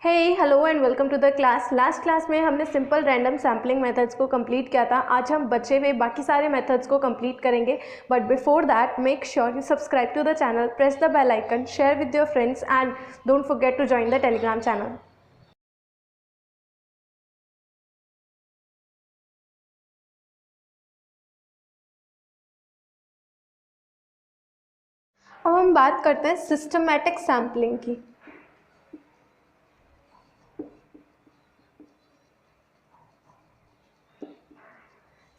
Hello and welcome to the class. Last class में हमने simple random sampling methods को complete किया था। आज हम बचे हुए बाकी सारे मेथड्स को कंप्लीट करेंगे, but before that make sure you subscribe to the channel, press the bell icon, share with your friends and don't forget to join the Telegram channel. अब हम बात करते हैं सिस्टमैटिक सैम्पलिंग की।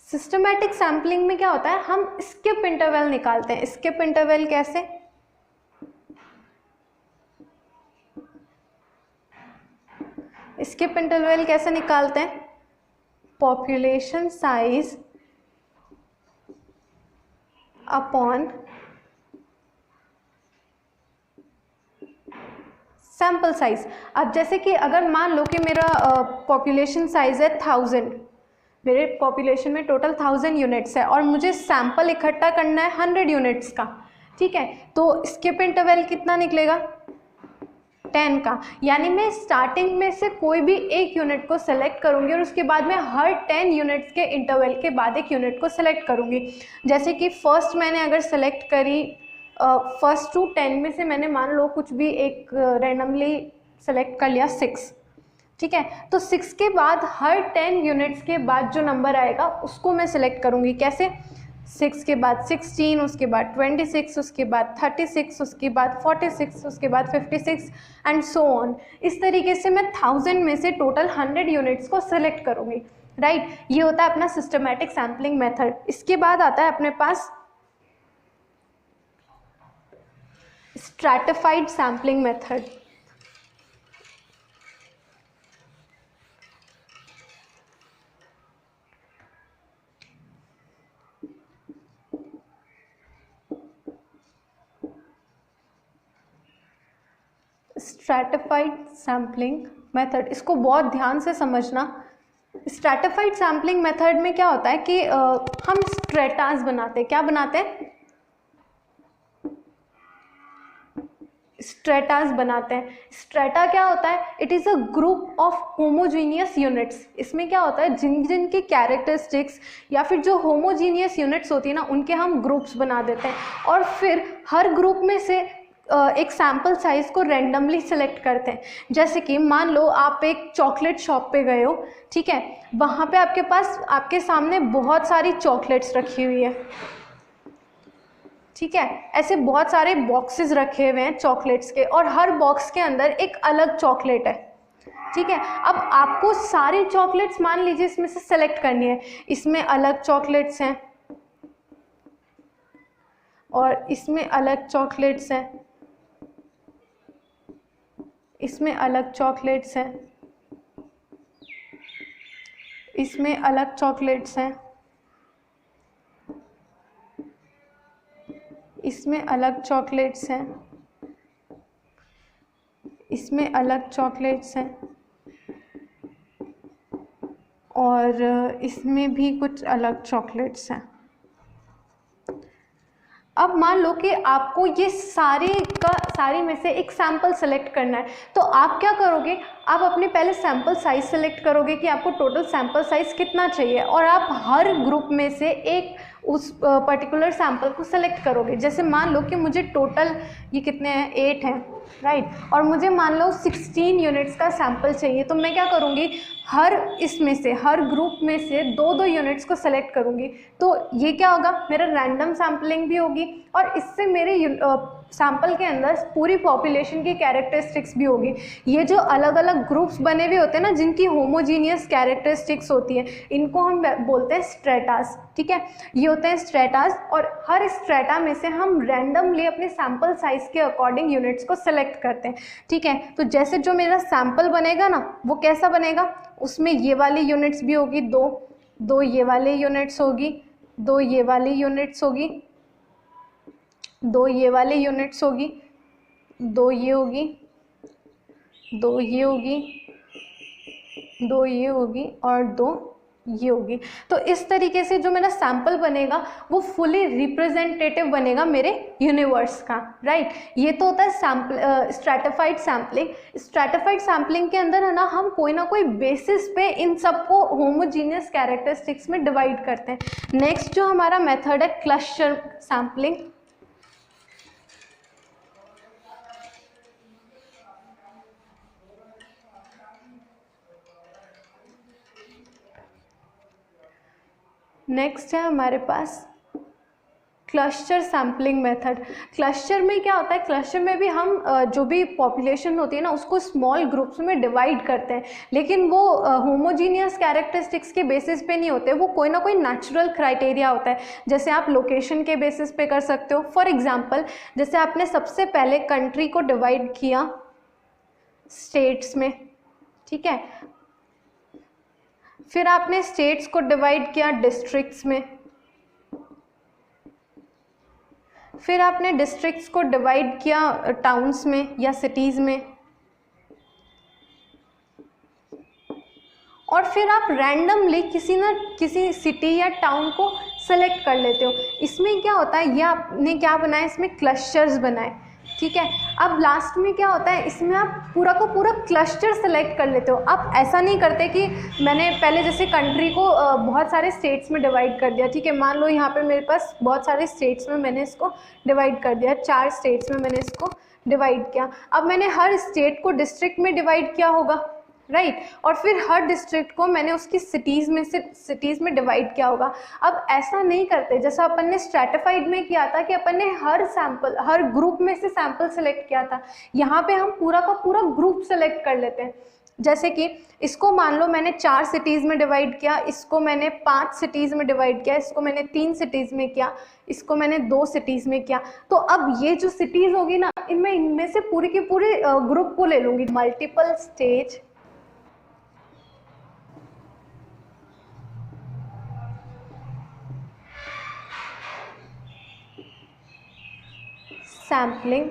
सिस्टमैटिक सैम्पलिंग में क्या होता है, हम स्किप इंटरवल निकालते हैं। स्किप इंटरवल कैसे? स्किप इंटरवल कैसे निकालते हैं? Population size upon sample size. अब जैसे कि अगर मान लो कि मेरा पॉपुलेशन साइज है 1000, मेरे पॉपुलेशन में टोटल 1000 यूनिट्स है और मुझे सैंपल इकट्ठा करना है 100 यूनिट्स का, ठीक है। तो स्किप इंटरवल कितना निकलेगा? 10 का। यानी मैं स्टार्टिंग में से कोई भी एक यूनिट को सेलेक्ट करूंगी और उसके बाद में हर 10 यूनिट्स के इंटरवल के बाद एक यूनिट को सेलेक्ट करूंगी। जैसे कि फर्स्ट मैंने अगर सेलेक्ट करी, फर्स्ट टू 10 में से मैंने मान लो कुछ भी एक रैंडमली सेलेक्ट कर लिया 6, ठीक है। तो 6 के बाद हर 10 यूनिट्स के बाद जो नंबर आएगा उसको मैं सिलेक्ट करूंगी। कैसे? 6 के बाद 16, उसके बाद 26, उसके बाद 36, उसके बाद 46, उसके बाद 56 एंड सो ऑन। इस तरीके से मैं 1000 में से टोटल 100 यूनिट्स को सेलेक्ट करूंगी, राइट। ये होता है अपना सिस्टमैटिक सैम्पलिंग मेथड। इसके बाद आता है अपने पास stratified sampling method. Stratified sampling method, इसको बहुत ध्यान से समझना। स्ट्रैटिफाइड सैम्पलिंग मेथड में क्या होता है कि हम स्ट्रेटास बनाते हैं। क्या बनाते हैं? स्ट्रेटास बनाते हैं। स्ट्रेटा क्या होता है? It is a group of homogeneous units. इसमें क्या होता है, जिन जिन की कैरेक्टरिस्टिक्स या फिर जो होमोजीनियस यूनिट्स होती है ना, उनके हम ग्रुप्स बना देते हैं और फिर हर ग्रुप में से एक सैम्पल साइज को रैंडमली सेलेक्ट करते हैं। जैसे कि मान लो आप एक चॉकलेट शॉप पे गए हो, ठीक है। वहाँ पे आपके पास आपके सामने बहुत सारी चॉकलेट्स रखी हुई है, ठीक है। ऐसे बहुत सारे बॉक्सेस रखे हुए हैं चॉकलेट्स के और हर बॉक्स के अंदर एक अलग चॉकलेट है, ठीक है। अब आपको सारी चॉकलेट्स मान लीजिए इसमें से सेलेक्ट करनी है। इसमें अलग चॉकलेट्स हैं और इसमें अलग चॉकलेट्स हैं, इसमें अलग चॉकलेट्स हैं, इसमें अलग चॉकलेट्स हैं, इसमें अलग चॉकलेट्स हैं, इसमें अलग चॉकलेट्स हैं और इसमें भी कुछ अलग चॉकलेट्स हैं। अब मान लो कि आपको ये सारी में से एक सैंपल सेलेक्ट करना है, तो आप क्या करोगे? आप अपने पहले सैंपल साइज सेलेक्ट करोगे कि आपको टोटल सैंपल साइज कितना चाहिए और आप हर ग्रुप में से एक उस पर्टिकुलर सैंपल को सेलेक्ट करोगे। जैसे मान लो कि मुझे टोटल ये कितने हैं, 8 हैं, राइट। और मुझे मान लो 16 यूनिट्स का सैंपल चाहिए, तो मैं क्या करूँगी, इसमें से हर ग्रुप में से 2-2 यूनिट्स को सेलेक्ट करूँगी। तो ये क्या होगा, मेरा रैंडम सैम्पलिंग भी होगी और इससे मेरे सैंपल के अंदर पूरी पॉपुलेशन की कैरेक्टरिस्टिक्स भी होगी। ये जो अलग अलग ग्रुप्स बने हुए होते हैं ना, जिनकी होमोजीनियस कैरेक्टरिस्टिक्स होती है, इनको हम बोलते हैं स्ट्रेटास, ठीक है। ये होते हैं स्ट्रेटास और हर स्ट्रेटा में से हम रैंडमली अपने सैंपल साइज के अकॉर्डिंग यूनिट्स को सेलेक्ट करते हैं, ठीक है। तो जैसे जो मेरा सैंपल बनेगा ना, वो कैसा बनेगा, उसमें ये वाली यूनिट्स भी होगी, दो ये वाली यूनिट्स होगी, दो ये वाली यूनिट्स होगी, दो ये वाली यूनिट्स होगी, दो ये होगी, दो ये होगी, दो ये होगी और दो ये होगी। तो इस तरीके से जो मेरा सैंपल बनेगा वो फुली रिप्रेजेंटेटिव बनेगा मेरे यूनिवर्स का, राइट। ये तो होता है sample stratified sampling. Stratified sampling के अंदर है ना हम कोई ना कोई बेसिस पे इन सबको होमोजीनियस कैरेक्टरिस्टिक्स में डिवाइड करते हैं। नेक्स्ट जो हमारा मेथड है क्लस्टर सैम्पलिंग। नेक्स्ट है हमारे पास क्लस्टर सैम्पलिंग मेथड। क्लस्टर में क्या होता है, क्लस्टर में भी हम जो भी पॉपुलेशन होती है ना उसको स्मॉल ग्रुप्स में डिवाइड करते हैं, लेकिन वो होमोजीनियस कैरेक्टरिस्टिक्स के बेसिस पे नहीं होते, वो कोई ना कोई नेचुरल क्राइटेरिया होता है। जैसे आप लोकेशन के बेसिस पे कर सकते हो। फॉर एग्जांपल जैसे आपने सबसे पहले कंट्री को डिवाइड किया स्टेट्स में, ठीक है, फिर आपने स्टेट्स को डिवाइड किया डिस्ट्रिक्ट्स में, फिर आपने डिस्ट्रिक्ट्स को डिवाइड किया टाउन्स में या सिटीज़ में, और फिर आप रैंडमली किसी सिटी या टाउन को सेलेक्ट कर लेते हो। इसमें क्या होता है, ये आपने क्या बनाया, इसमें क्लस्टर्स बनाए, ठीक है। अब लास्ट में क्या होता है, इसमें आप पूरा को पूरा क्लस्टर सेलेक्ट कर लेते हो। आप ऐसा नहीं करते कि मैंने पहले जैसे कंट्री को बहुत सारे स्टेट्स में डिवाइड कर दिया, ठीक है, मान लो यहाँ पे मेरे पास बहुत सारे स्टेट्स में मैंने इसको डिवाइड कर दिया, 4 स्टेट्स में मैंने इसको डिवाइड किया। अब मैंने हर स्टेट को डिस्ट्रिक्ट में डिवाइड किया होगा, राइट, और फिर हर डिस्ट्रिक्ट को मैंने उसकी सिटीज़ में डिवाइड किया होगा। अब ऐसा नहीं करते जैसा अपन ने स्ट्रैटिफाइड में किया था कि अपन ने हर ग्रुप में से सैंपल सेलेक्ट किया था। यहाँ पे हम पूरा का पूरा ग्रुप सेलेक्ट कर लेते हैं। जैसे कि इसको मान लो मैंने 4 सिटीज़ में डिवाइड किया, इसको मैंने 5 सिटीज़ में डिवाइड किया, इसको मैंने 3 सिटीज़ में किया, इसको मैंने 2 सिटीज़ में किया। तो अब ये जो सिटीज़ होगी ना, इनमें से पूरी की पूरी ग्रुप को ले लूँगी। मल्टीपल स्टेज सैम्पलिंग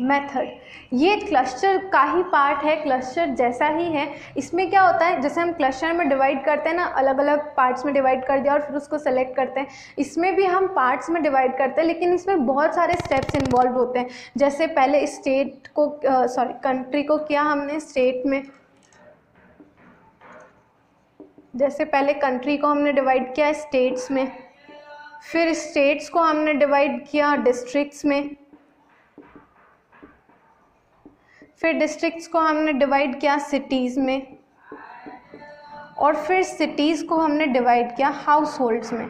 मेथड, ये क्लस्टर का ही पार्ट है, क्लस्टर जैसा ही है। इसमें क्या होता है, जैसे हम क्लस्टर में डिवाइड करते हैं ना, अलग अलग पार्ट्स में डिवाइड कर दिया और फिर उसको सेलेक्ट करते हैं, इसमें भी हम पार्ट्स में डिवाइड करते हैं, लेकिन इसमें बहुत सारे स्टेप्स इन्वॉल्व होते हैं। जैसे पहले स्टेट को कंट्री को किया हमने स्टेट में, जैसे पहले कंट्री को हमने डिवाइड किया स्टेट्स में, फिर स्टेट्स को हमने डिवाइड किया डिस्ट्रिक्ट्स में, फिर डिस्ट्रिक्ट्स को हमने डिवाइड किया सिटीज़ में, और फिर सिटीज़ को हमने डिवाइड किया हाउस होल्ड्स में।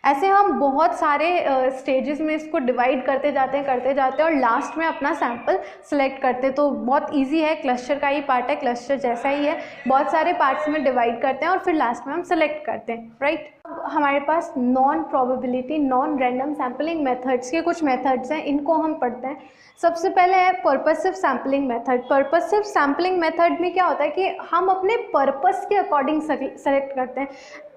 ऐसे हम बहुत सारे स्टेजेस में इसको डिवाइड करते जाते हैं और लास्ट में अपना सैंपल सेलेक्ट करते हैं। तो बहुत इजी है, क्लस्टर का ही पार्ट है, क्लस्टर जैसा ही है, बहुत सारे पार्ट्स में डिवाइड करते हैं और फिर लास्ट में हम सेलेक्ट करते हैं, राइट। अब हमारे पास non probability non random sampling methods के कुछ मेथड्स हैं, इनको हम पढ़ते हैं। सबसे पहले है purposive sampling method. Purposive sampling method में क्या होता है कि हम अपने पर्पस के अकॉर्डिंग सेलेक्ट करते हैं।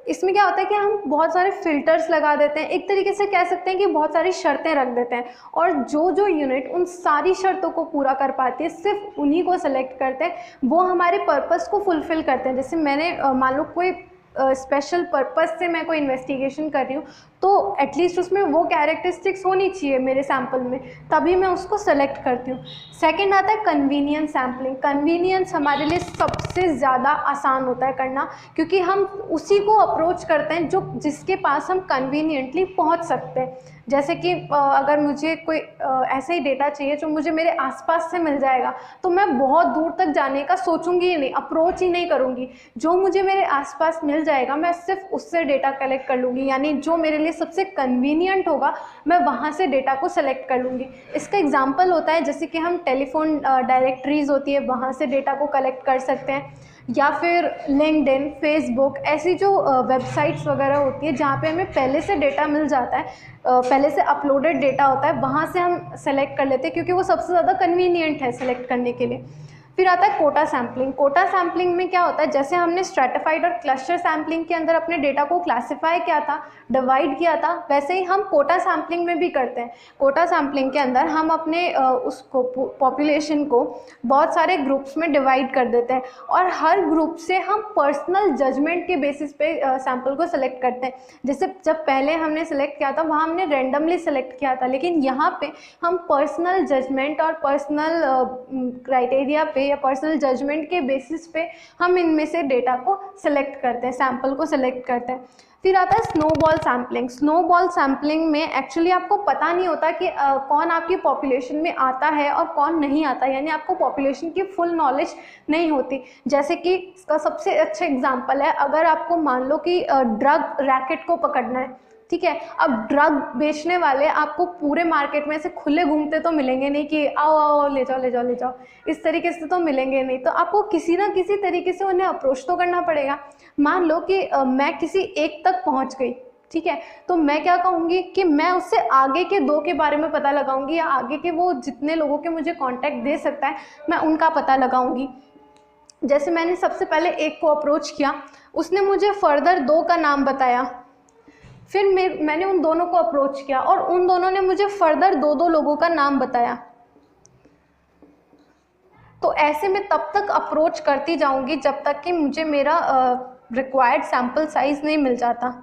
इसमें क्या होता है कि हम बहुत सारे फिल्टर्स लगा देते हैं, एक तरीके से कह सकते हैं कि बहुत सारी शर्तें रख देते हैं, और जो यूनिट उन सारी शर्तों को पूरा कर पाती है सिर्फ उन्हीं को सेलेक्ट करते हैं, वो हमारे पर्पस को फुलफ़िल करते हैं। जैसे मैंने मान लो कोई स्पेशल पर्पस से मैं कोई इन्वेस्टिगेशन कर रही हूँ, तो एटलीस्ट उसमें वो कैरेक्टरिस्टिक्स होनी चाहिए मेरे सैंपल में, तभी मैं उसको सेलेक्ट करती हूँ। सेकंड आता है कन्वीनियंस सैम्पलिंग। कन्वीनियंस हमारे लिए सबसे ज़्यादा आसान होता है करना, क्योंकि हम उसी को अप्रोच करते हैं जिसके पास हम कन्वीनियंटली पहुँच सकते हैं। जैसे कि अगर मुझे कोई ऐसा ही डेटा चाहिए जो मुझे मेरे आसपास से मिल जाएगा, तो मैं बहुत दूर तक जाने का सोचूंगी ही नहीं, अप्रोच ही नहीं करूंगी। जो मुझे मेरे आसपास मिल जाएगा मैं सिर्फ उससे डेटा कलेक्ट कर लूँगी, यानी जो मेरे लिए सबसे कन्वीनियंट होगा मैं वहाँ से डेटा को सेलेक्ट कर लूँगी। इसका एग्जाम्पल होता है जैसे कि हम टेलीफोन डायरेक्टरीज होती है वहाँ से डेटा को कलेक्ट कर सकते हैं, या फिर लिंक्डइन, फेसबुक, ऐसी जो वेबसाइट्स वगैरह होती है जहाँ पे हमें पहले से डेटा मिल जाता है, पहले से अपलोडेड डेटा होता है, वहाँ से हम सेलेक्ट कर लेते हैं क्योंकि वो सबसे ज़्यादा कन्वीनियंट है सेलेक्ट करने के लिए। फिर आता है कोटा सैम्पलिंग। कोटा सैम्पलिंग में क्या होता है, जैसे हमने स्ट्रैटिफाइड और क्लस्टर सैम्पलिंग के अंदर अपने डेटा को क्लासिफाई किया था, डिवाइड किया था, वैसे ही हम कोटा सैम्पलिंग में भी करते हैं। कोटा सैम्पलिंग के अंदर हम अपने उसको पॉपुलेशन को बहुत सारे ग्रुप्स में डिवाइड कर देते हैं और हर ग्रुप से हम पर्सनल जजमेंट के बेसिस पे सैम्पल को सिलेक्ट करते हैं। जैसे जब पहले हमने सेलेक्ट किया था वहाँ हमने रैंडमली सेलेक्ट किया था, लेकिन यहाँ पे हम पर्सनल जजमेंट और पर्सनल क्राइटेरिया पे या पर्सनल जजमेंट के बेसिस पे हम इनमें से डेटा को सिलेक्ट करते हैं, सैम्पल को सिलेक्ट करते हैं। फिर आता है स्नोबॉल सैम्पलिंग। स्नोबॉल सैम्पलिंग में एक्चुअली आपको पता नहीं होता कि कौन आपकी पॉपुलेशन में आता है और कौन नहीं आता, यानी आपको पॉपुलेशन की फुल नॉलेज नहीं होती। जैसे कि इसका सबसे अच्छा एग्जांपल है, अगर आपको मान लो कि ड्रग रैकेट को पकड़ना है, ठीक है, अब ड्रग बेचने वाले आपको पूरे मार्केट में से खुले घूमते तो मिलेंगे नहीं कि आओ आओ ले जाओ ले जाओ ले जाओ, इस तरीके से तो मिलेंगे नहीं, तो आपको किसी ना किसी तरीके से उन्हें अप्रोच तो करना पड़ेगा। मान लो कि मैं किसी एक तक पहुंच गई, ठीक है, तो मैं क्या कहूँगी कि मैं उससे आगे के 2 के बारे में पता लगाऊंगी, या आगे के वो जितने लोगों के मुझे कॉन्टैक्ट दे सकता है मैं उनका पता लगाऊंगी। जैसे मैंने सबसे पहले एक को अप्रोच किया, उसने मुझे फर्दर 2 का नाम बताया, फिर मैंने उन दोनों को अप्रोच किया और उन दोनों ने मुझे फर्दर 2 लोगों का नाम बताया। तो ऐसे में तब तक अप्रोच करती जाऊंगी जब तक कि मुझे मेरा रिक्वायर्ड सैम्पल साइज नहीं मिल जाता।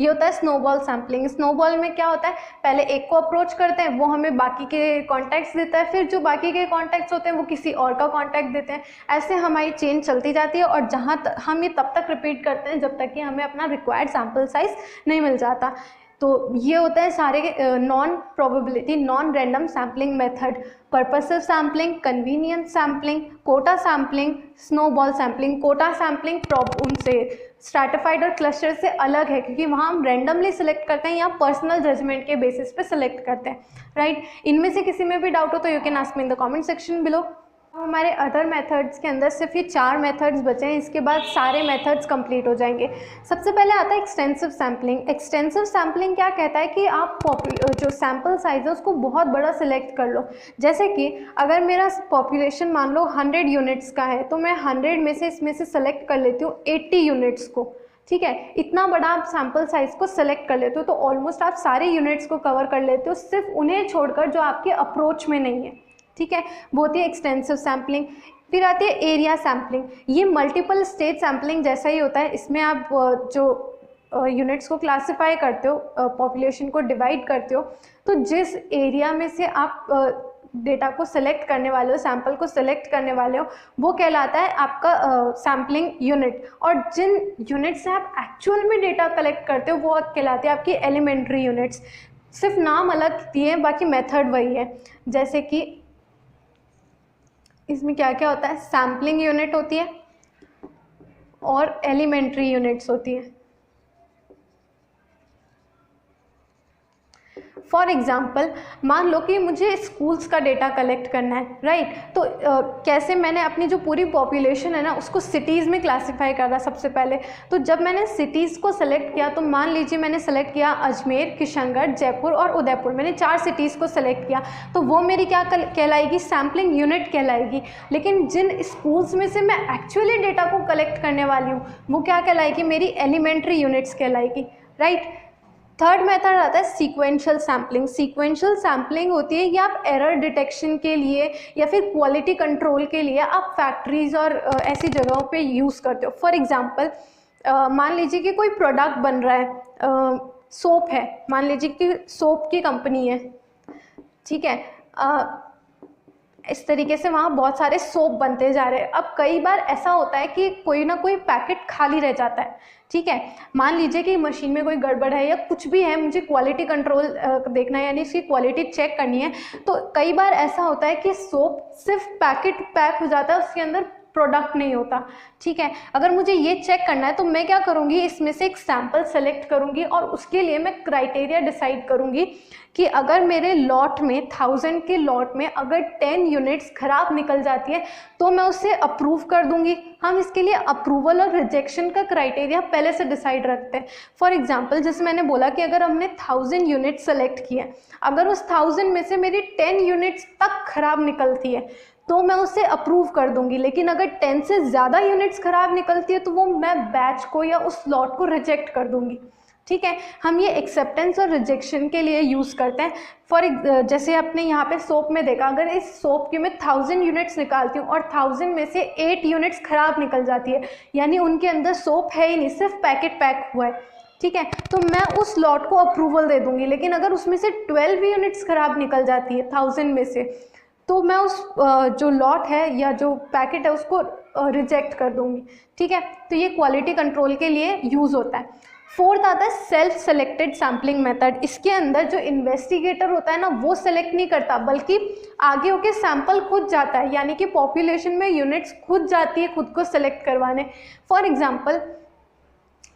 ये होता है स्नोबॉल सैम्पलिंग। स्नोबॉल में क्या होता है, पहले एक को अप्रोच करते हैं, वो हमें बाकी के कॉन्टैक्ट्स देता है, फिर जो बाकी के कॉन्टैक्ट्स होते हैं वो किसी और का कॉन्टैक्ट देते हैं। ऐसे हमारी चेन चलती जाती है और जहाँ हम ये तब तक रिपीट करते हैं जब तक कि हमें अपना रिक्वायर्ड सैम्पल साइज नहीं मिल जाता। तो ये होता है सारे non probability non random sampling method. Purposive sampling, convenient sampling, quota sampling, snowball sampling. Quota sampling उनसे स्ट्रैटिफाइड और क्लस्टर से अलग है क्योंकि वहाँ हम रैंडमली सिलेक्ट करते हैं या पर्सनल जजमेंट के बेसिस पे सिलेक्ट करते हैं, राइट। इनमें से किसी में भी डाउट हो तो you can ask me in the comment section below. हमारे अदर मेथड्स के अंदर सिर्फ ये 4 मेथड्स बचे हैं, इसके बाद सारे मेथड्स कंप्लीट हो जाएंगे। सबसे पहले आता है एक्सटेंसिव सैम्पलिंग। एक्सटेंसिव सैम्पलिंग क्या कहता है कि आप जो सैम्पल साइज है उसको बहुत बड़ा सिलेक्ट कर लो। जैसे कि अगर मेरा पॉपुलेशन मान लो 100 यूनिट्स का है तो मैं 100 में से इसमें से सेलेक्ट कर लेती हूँ 80 यूनिट्स को, ठीक है। इतना बड़ा आप सैम्पल साइज को सेलेक्ट कर लेते हो तो ऑलमोस्ट आप सारे यूनिट्स को कवर कर लेते हो, सिर्फ उन्हें छोड़कर जो आपके अप्रोच में नहीं है, ठीक है, वो होती है एक्सटेंसिव सैम्पलिंग। फिर आती है एरिया सैम्पलिंग। ये मल्टीपल स्टेज सैम्पलिंग जैसा ही होता है, इसमें आप जो यूनिट्स को क्लासिफाई करते हो, पॉपुलेशन को डिवाइड करते हो, तो जिस एरिया में से आप डेटा को सिलेक्ट करने वाले हो, सैम्पल को सिलेक्ट करने वाले हो, वो कहलाता है आपका सैम्पलिंग यूनिट। और जिन यूनिट से आप एक्चुअल में डेटा कलेक्ट करते हो वो कहलाती है आपकी एलिमेंट्री यूनिट्स। सिर्फ नाम अलग दिए हैं, बाकी मेथड वही है। जैसे कि इसमें क्या क्या होता है, सैम्पलिंग यूनिट होती है और एलिमेंट्री यूनिट्स होती है। फॉर एग्ज़ाम्पल मान लो कि मुझे स्कूल्स का डेटा कलेक्ट करना है, राइट। तो कैसे मैंने अपनी जो पूरी पॉपुलेशन है ना उसको सिटीज़ में क्लासिफाई करा सबसे पहले। तो जब मैंने सिटीज़ को सेलेक्ट किया तो मान लीजिए मैंने सेलेक्ट किया अजमेर, किशनगढ़, जयपुर और उदयपुर, मैंने 4 सिटीज़ को सेलेक्ट किया, तो वो मेरी क्या कहलाएगी, सैम्पलिंग यूनिट कहलाएगी। लेकिन जिन स्कूल्स में से मैं एक्चुअली डेटा को कलेक्ट करने वाली हूँ वो क्या कहलाएगी, मेरी एलिमेंट्री यूनिट्स कहलाएगी, राइट। थर्ड मेथड आता है सीक्वेंशियल सैम्पलिंग। सीक्वेंशियल सैम्पलिंग होती है कि आप एरर डिटेक्शन के लिए या फिर क्वालिटी कंट्रोल के लिए आप फैक्ट्रीज़ और ऐसी जगहों पे यूज़ करते हो। फॉर एग्जांपल मान लीजिए कि कोई प्रोडक्ट बन रहा है, सोप है, मान लीजिए कि सोप की कंपनी है, ठीक है, इस तरीके से वहाँ बहुत सारे सोप बनते जा रहे हैं। अब कई बार ऐसा होता है कि कोई ना कोई पैकेट खाली रह जाता है, ठीक है, मान लीजिए कि मशीन में कोई गड़बड़ है या कुछ भी है, मुझे क्वालिटी कंट्रोल देखना है यानी इसकी क्वालिटी चेक करनी है। तो कई बार ऐसा होता है कि सोप सिर्फ पैकेट पैक हो जाता है, उसके अंदर प्रोडक्ट नहीं होता, ठीक है। अगर मुझे ये चेक करना है तो मैं क्या करूँगी, इसमें से एक सैंपल सेलेक्ट करूँगी और उसके लिए मैं क्राइटेरिया डिसाइड करूँगी कि अगर मेरे लॉट में 1000 के लॉट में अगर 10 यूनिट्स ख़राब निकल जाती है तो मैं उसे अप्रूव कर दूँगी। हम इसके लिए अप्रूवल और रिजेक्शन का क्राइटेरिया पहले से डिसाइड रखते हैं। फॉर एग्जांपल जैसे मैंने बोला कि अगर हमने 1000 यूनिट सेलेक्ट किए, अगर उस 1000 में से मेरी 10 यूनिट्स तक ख़राब निकलती है तो मैं उसे अप्रूव कर दूंगी, लेकिन अगर 10 से ज़्यादा यूनिट्स ख़राब निकलती है तो वो मैं बैच को या उस लॉट को रिजेक्ट कर दूंगी। ठीक है, हम ये एक्सेप्टेंस और रिजेक्शन के लिए यूज़ करते हैं। जैसे आपने यहाँ पे सोप में देखा, अगर इस सोप की मैं 1000 यूनिट्स निकालती हूँ और 1000 में से 8 यूनिट्स ख़राब निकल जाती है, यानी उनके अंदर सोप है ही नहीं, सिर्फ पैकेट पैक हुआ है। ठीक है, तो मैं उस लॉट को अप्रूवल दे दूंगी। लेकिन अगर उसमें से 12 यूनिट्स ख़राब निकल जाती है 1000 में से, तो मैं उस जो लॉट है या जो पैकेट है उसको रिजेक्ट कर दूंगी। ठीक है, तो ये क्वालिटी कंट्रोल के लिए यूज़ होता है। फोर्थ आता है सेल्फ सेलेक्टेड सैम्पलिंग मेथड। इसके अंदर जो इन्वेस्टिगेटर होता है ना, वो सेलेक्ट नहीं करता, बल्कि आगे होके सैंपल खुद जाता है, यानी कि पॉपुलेशन में यूनिट्स खुद जाती है खुद को सेलेक्ट करवाने। फॉर एग्जांपल,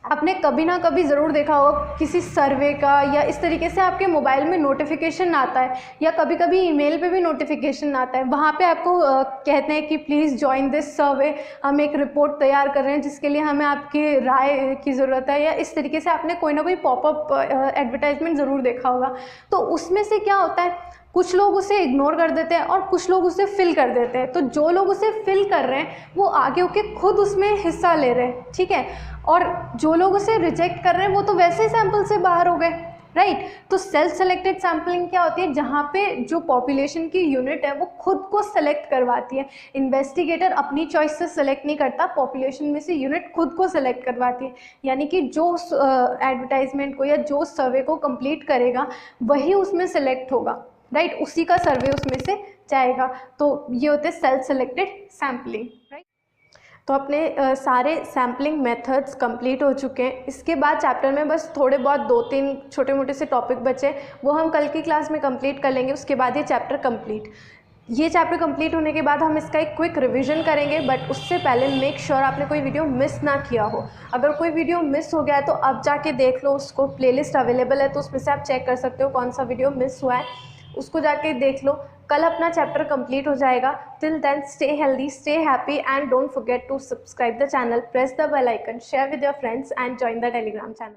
आपने कभी ना कभी ज़रूर देखा होगा किसी सर्वे का, या इस तरीके से आपके मोबाइल में नोटिफिकेशन आता है, या कभी कभी ईमेल पे भी नोटिफिकेशन आता है। वहाँ पे आपको कहते हैं कि प्लीज़ ज्वाइन दिस सर्वे, हम एक रिपोर्ट तैयार कर रहे हैं जिसके लिए हमें आपकी राय की ज़रूरत है, या इस तरीके से आपने कोई ना कोई पॉपअप एडवर्टाइजमेंट ज़रूर देखा होगा। तो उसमें से क्या होता है, कुछ लोग उसे इग्नोर कर देते हैं और कुछ लोग उसे फिल कर देते हैं। तो जो लोग उसे फिल कर रहे हैं वो आगे होके खुद उसमें हिस्सा ले रहे हैं। ठीक है, और जो लोग उसे रिजेक्ट कर रहे हैं वो तो वैसे ही सैंपल से बाहर हो गए, राइट। तो सेल्फ सेलेक्टेड सैम्पलिंग क्या होती है, जहाँ पे जो पॉपुलेशन की यूनिट है वो खुद को सेलेक्ट करवाती है। इन्वेस्टिगेटर अपनी चॉइस से सेलेक्ट नहीं करता, पॉपुलेशन में से यूनिट खुद को सेलेक्ट करवाती है। यानी कि जो एडवर्टाइजमेंट को या जो सर्वे को कंप्लीट करेगा वही उसमें सेलेक्ट होगा, राइट, उसी का सर्वे उसमें से जाएगा। तो ये होते हैं सेल्फ सेलेक्टेड सैम्पलिंग, राइट। तो अपने सारे सैम्पलिंग मेथड्स कंप्लीट हो चुके हैं। इसके बाद चैप्टर में बस थोड़े बहुत 2-3 छोटे मोटे से टॉपिक बचे, वो हम कल की क्लास में कंप्लीट कर लेंगे। उसके बाद ये चैप्टर कंप्लीट। ये चैप्टर कंप्लीट होने के बाद हम इसका एक क्विक रिवीजन करेंगे, बट उससे पहले मेक श्योर आपने कोई वीडियो मिस ना किया हो। अगर कोई वीडियो मिस हो गया है तो अब जाके देख लो, उसको प्लेलिस्ट अवेलेबल है तो उसमें से आप चेक कर सकते हो कौन सा वीडियो मिस हुआ है, उसको जाके देख लो। कल अपना चैप्टर कंप्लीट हो जाएगा। Till then stay healthy, stay happy and don't forget to subscribe the channel, press the bell icon, share with your friends and join the Telegram channel.